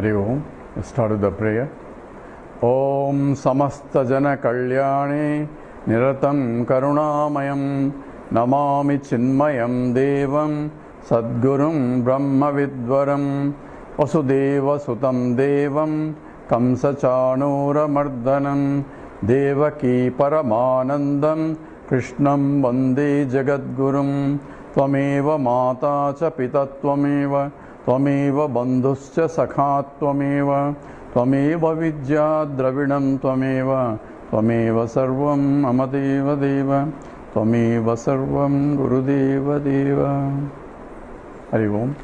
Hari Om. Let's start with the prayer. Om Samasta Jana Kalyane Niratam Karunamayam Namami Chinmayam Devam Sadgurum Brahma Vidvaram Vasudeva Sutam Devam Kamsa Chanura Mardanam Devaki Paramanandam Krishnam Vande Jagadgurum Tvameva Mata Cha Pita Tvameva Tvameva Bandhuscha Sakha Tvameva Tvameva Vidya Dravidam Tvameva Tvameva Sarvam Amadeva Deva Tvameva Sarvam Gurudeva Deva. Hari Om.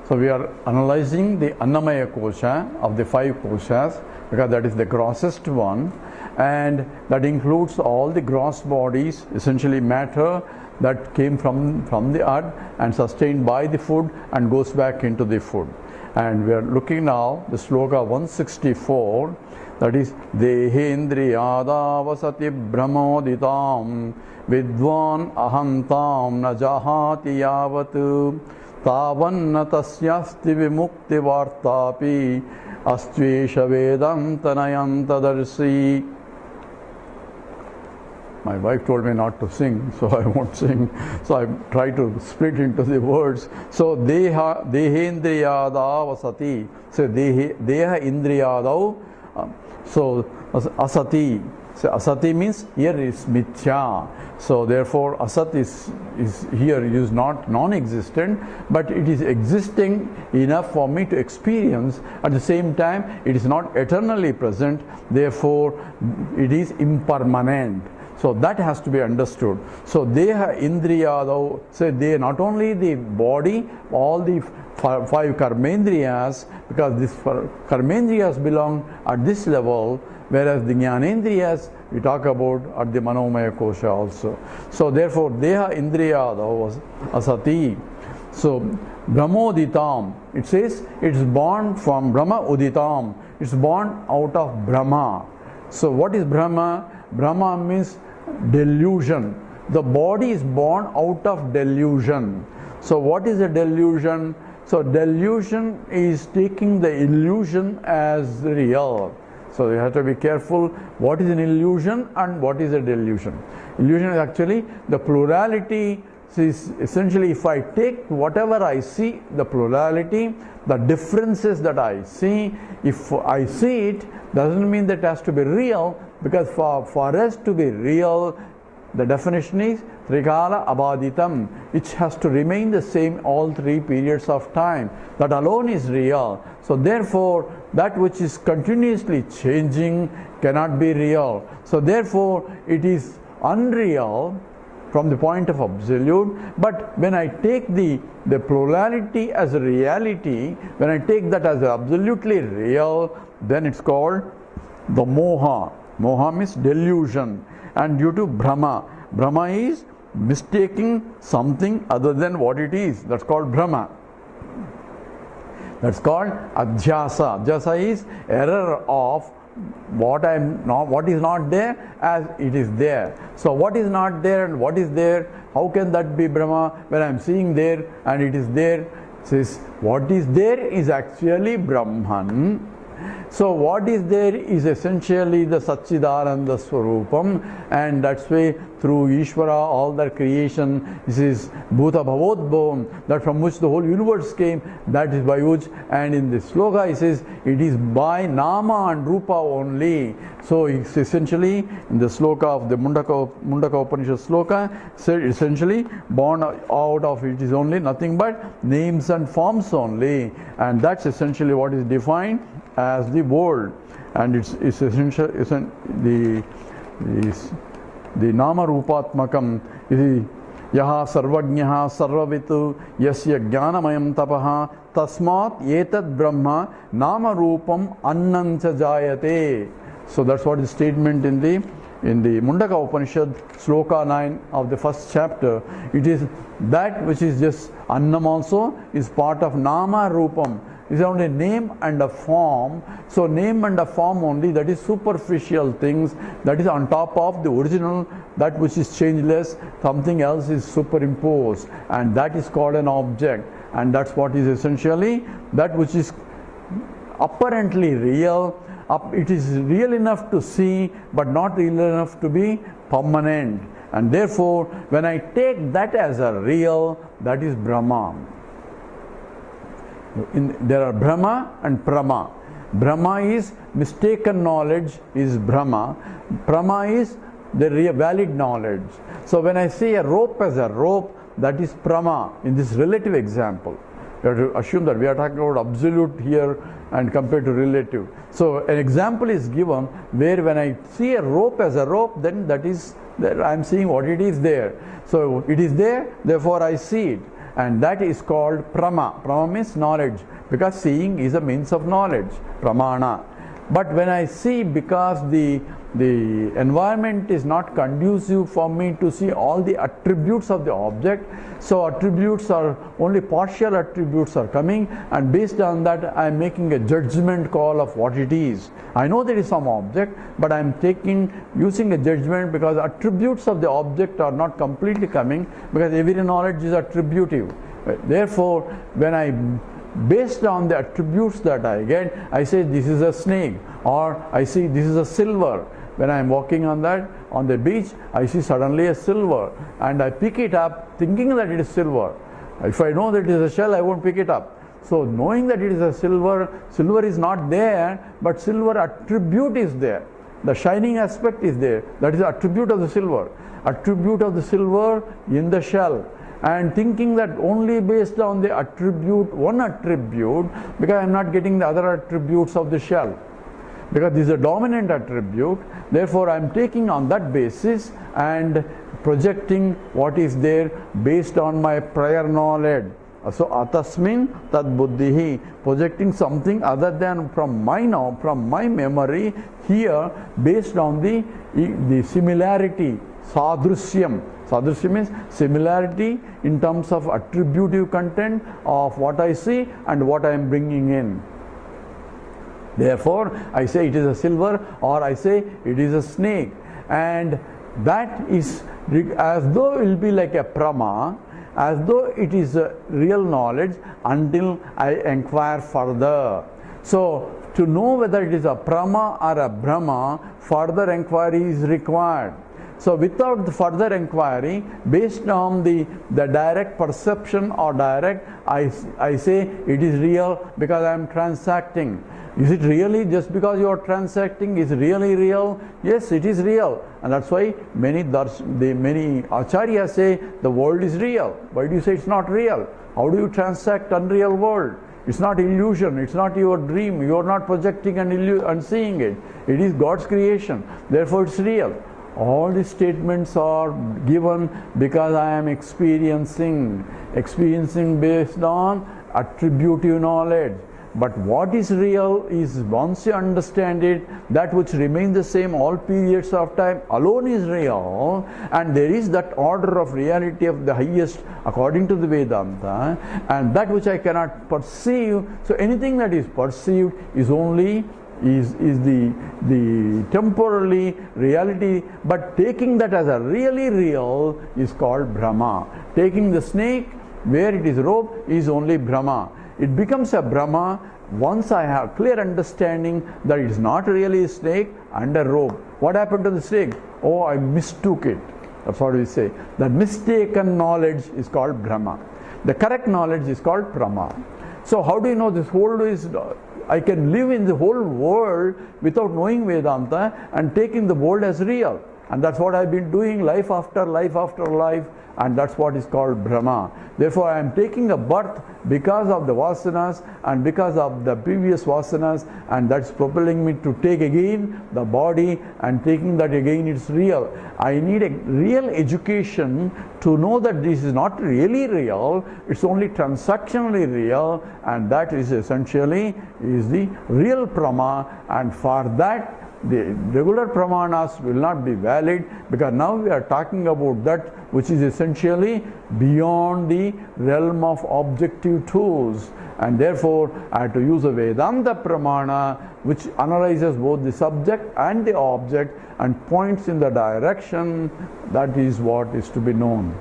So we are analyzing the Annamaya Kosha of the five koshas, because that is the grossest one, and that includes all the gross bodies, essentially matter that came from the earth and sustained by the food and goes back into the food. And we are looking now the sloka 164, that is Dehendriyada vasati brahmoditam vidvan ahantam najahati yavatu tavanna tasyasti vimukti vartapi astvesha vedantanayanta. My wife told me not to sing, so I won't sing. So I try to split into the words. So deha indriyada vasati. So deha indriyadav. So asati. So asati means here is mithya. So therefore asat is here used not non-existent, but it is existing enough for me to experience. At the same time, it is not eternally present. Therefore, it is impermanent. So that has to be understood. So deha indriyadav, so they not only the body, all the five karmendriyas, because these karmendriyas belong at this level, whereas the jnanendriyas we talk about at the manomaya kosha also. So therefore deha indriyadav was asati. So brahmoditam, it says it's born from Brahma uditam, it's born out of Brahma. So what is Brahma? Brahma means delusion. The body is born out of delusion. So what is a delusion? So delusion is taking the illusion as real. So you have to be careful what is an illusion and what is a delusion. Illusion is actually the plurality. Is essentially, if I take whatever I see, the plurality, the differences that I see, if I see it, doesn't mean that it has to be real, because for us to be real, the definition is Trikala Abaditam, which has to remain the same all three periods of time. That alone is real. So therefore, that which is continuously changing cannot be real. So therefore, it is unreal from the point of absolute. But when I take the plurality as a reality, when I take that as absolutely real, then it's called the moha. Moha means delusion. And due to Brahma, Brahma is mistaking something other than what it is. That's called Brahma. That's called adhyasa. Adhyasa is error of what is not there as it is there. So what is not there and what is there, how can that be Brahma when I am seeing there and it is there? Says what is there is actually Brahman. So what is there is essentially the Satchidananda Swarupam, and that's why through Ishvara all that creation, this is Bhuta Bhavodbhavam, that from which the whole universe came, that is by which, and in the sloka he says it is by Nama and Rupa only. So it's essentially in the sloka of the Mundaka Upanishad sloka, said essentially born out of it is only nothing but names and forms only, and that's essentially what is defined as the world. And it's essential, the Nama Rupatmakam is Yaha Sarvajnaha Sarvavitu Yasya Jnanamayam Tapaha Tasmat Etad Brahma Nama Rupam Annancha Jayate. So that's what is statement in the Mundaka Upanishad sloka 9 of the first chapter. It is that which is just Annam also is part of Nama Rupam. It's only name and a form. So name and a form only, that is superficial things, that is on top of the original, that which is changeless, something else is superimposed, and that is called an object. And that's what is essentially that which is apparently real. It is real enough to see, but not real enough to be permanent. And therefore, when I take that as a real, that is Brahma. There are Brahma and Prama. Brahma is mistaken knowledge, is Brahma. Prama is the valid knowledge. So when I say a rope as a rope, that is Prama in this relative example. You have to assume that we are talking about absolute here and compared to relative. So an example is given where when I see a rope as a rope, then that is that I am seeing what it is there. So it is there, therefore I see it. And that is called Prama. Prama means knowledge, because seeing is a means of knowledge, Pramana. But when I see, because the environment is not conducive for me to see all the attributes of the object, so attributes are only partial attributes are coming, and based on that I am making a judgment call of what it is. I know there is some object, but I am using a judgment because attributes of the object are not completely coming, because every knowledge is attributive. Therefore, when I based on the attributes that I get, I say this is a snake, or I see this is a silver. When I am walking on the beach, I see suddenly a silver, and I pick it up thinking that it is silver. If I know that it is a shell, I won't pick it up. So knowing that it is a silver is not there, but silver attribute is there. The shining aspect is there. That is the attribute of the silver. Attribute of the silver in the shell. And thinking that only based on the attribute, one attribute, because I am not getting the other attributes of the shell. Because this is a dominant attribute, therefore I am taking on that basis and projecting what is there based on my prior knowledge. So atasmin tad buddhihi, projecting something other than from my memory here based on the similarity, sadrusyam. Sadrushya means similarity in terms of attributive content of what I see and what I am bringing in. Therefore, I say it is a silver, or I say it is a snake. And that is as though it will be like a prama, as though it is a real knowledge until I inquire further. So, to know whether it is a prama or a brahma, further inquiry is required. So without the further inquiry, based on the direct perception or direct, I say it is real because I am transacting. Is it really just because you are transacting is really real? Yes, it is real. And that's why many acharyas say the world is real. Why do you say it's not real? How do you transact unreal world? It's not illusion, it's not your dream, you are not projecting and seeing it. It is God's creation, therefore it's real. All these statements are given because I am experiencing based on attributive knowledge. But what is real is, once you understand it, that which remains the same all periods of time alone is real, and there is that order of reality of the highest according to the Vedanta, and that which I cannot perceive. So anything that is perceived is only is the temporarily reality, but taking that as a really real is called Brahma. Taking the snake where it is rope is only Brahma. It becomes a Brahma once I have clear understanding that it is not really a snake and a rope. What happened to the snake? Oh, I mistook it. That's what we say. The mistaken knowledge is called Brahma. The correct knowledge is called Prama. So how do you know this whole is... I can live in the whole world without knowing Vedanta and taking the world as real. And that's what I've been doing life after life after life, and that's what is called Brahma. Therefore, I am taking a birth because of the vasanas and because of the previous vasanas, and that's propelling me to take again the body, and taking that again it's real. I need a real education to know that this is not really real, it's only transactionally real, and that is essentially is the real Prama, and for that the regular pramanas will not be valid, because now we are talking about that which is essentially beyond the realm of objective tools, and therefore I have to use a Vedanta pramana which analyzes both the subject and the object and points in the direction that is what is to be known.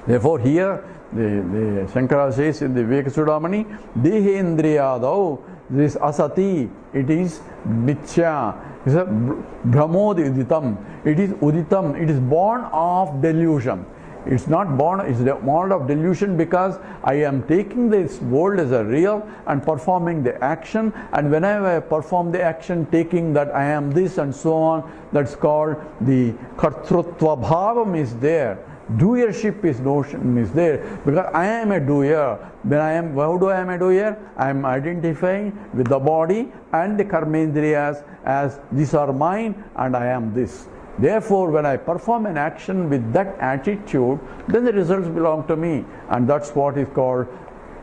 Therefore here the Shankara says in the Viveka Chudamani, Dehendriyadau, this asati, it is mithya. It's a brahmod uditam. It is uditam. It is born of delusion. It's not born, it's born of delusion because I am taking this world as a real and performing the action, and whenever I perform the action taking that I am this and so on, that's called the kartrutva bhavam is there. Doership is notion is there because I am a doer. When I am, how do I am a doer? I am identifying with the body and the karmendriyas as these are mine and I am this. Therefore, when I perform an action with that attitude, then the results belong to me, and that's what is called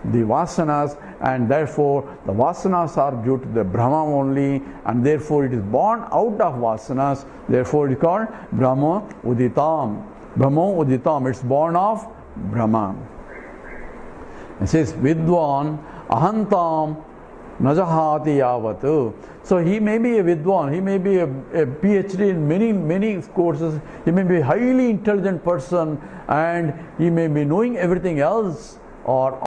the vasanas, and therefore the vasanas are due to the Brahma only, and therefore it is born out of vasanas, therefore it is called Brahma Uditam. Brahma Uditam, it's born of Brahma. It says, Vidwan Ahantam Najahati Yavatu. So he may be a Vidwan, he may be a PhD in many courses, he may be a highly intelligent person, and he may be knowing everything else, or